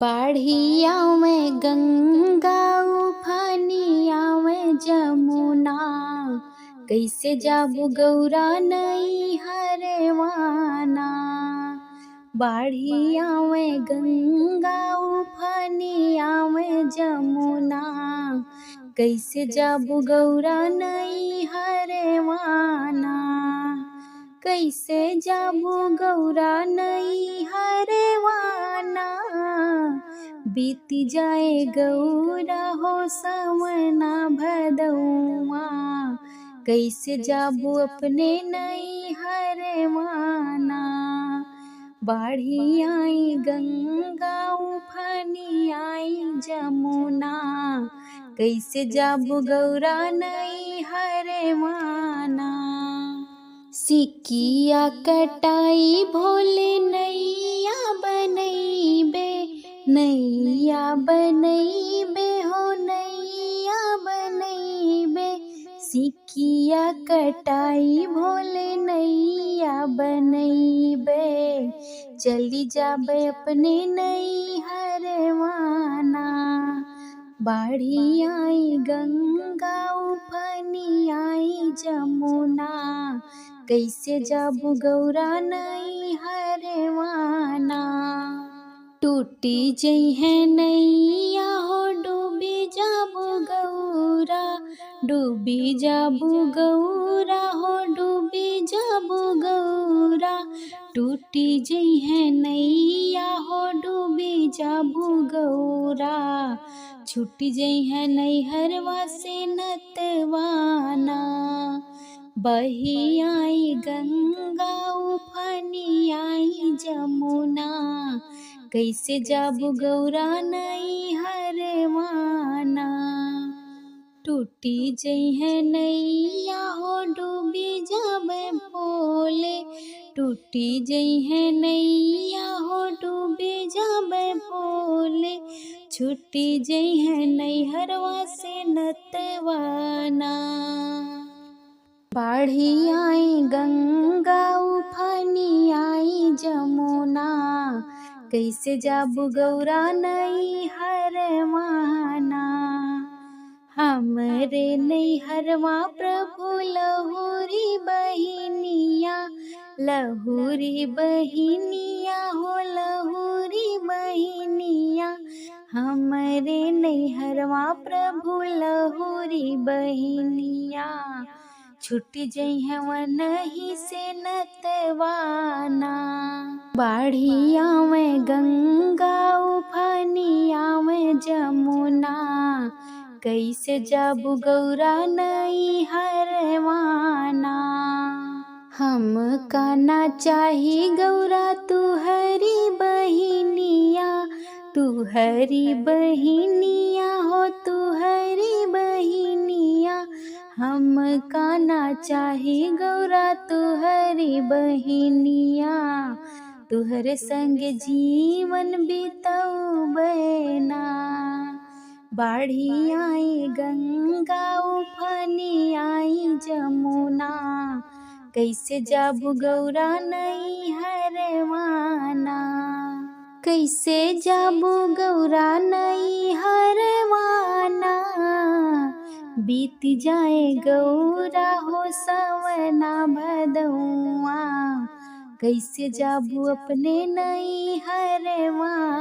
बाढ़िया में गंगा उफानिया में जमुना, कैसे जाबू गौरा नई हरवाना। बाढ़िया में गंगा उफानिया में जमुना, कैसे जाबू गौरा नई हरवाना। कैसे जाबू गौरा नई हरवाना, बीती जाए गौरा हो सावना भदौआ। कैसे जाबू अपने नई हरवाना। बाढ़ी आई गंगा उफानी आई जमुना, कैसे जाबू गौरा नई हरवाना। सिकिया कटाई भोले नैया बनैबे, नैया बनैबे हो नैया बनैबे। सिकिया कटाई भोले नैया बनैबे, चली जाबे अपने नई हरवाना। बाढ़ी आई गंगा उफानी आई जमुना, कैसे जाबू गौरा नई हरवाना। टूटी जई है नैया हो डूबी जाबू गौरा, डूबी जाबू गौरा हो डूबी जाबू गौरा। टूटी जई है नैया हो डूबी जाबू गौरा, छूटी जई है नैहरवा से नतवाना। बही आई गंगा उफानी आई जमुना, कैसे जाबू गौरा नई हरवाना। टूटी जई है नैया हो डूबी जाबे भोले, टूटी जई है नैया हो डूबी जाबे भोले। छूटी जई है नैहरवा से नतवाना। बाढ़ी आई गंगा उफानी आई जमुना, कैसे जाबू गौरा नई हरवाना। हमरे नैहरवा प्रभु लहुरी बहिनिया, लहुरी बहिनिया हो लहुरी बहिनिया। हमरे नैहरवा प्रभु लहुरी बहिनिया, छुट्टी जई है वनही से नतवाना। बाढ़िया में गंगा उफानिया में जमुना, कैसे जाबू गौरा नई हरवाना। हम काना चाही गौरा तू हरी बहिनिया, तू हरी बहिनिया हो तू हरी बहिनिया। हम काना चाही गौरा तू हरी बहिनिया, तुहरे संग जीवन बितौबेना। बाढ़ी आई गंगा उफानी आई जमुना, कैसे जाबू गौरा नई हरवाना। कैसे जाबू गौरा नई हरवाना, बीत जाए गौरा हो सावना भदौआ। कैसे जाबू अपने नई हरवाना।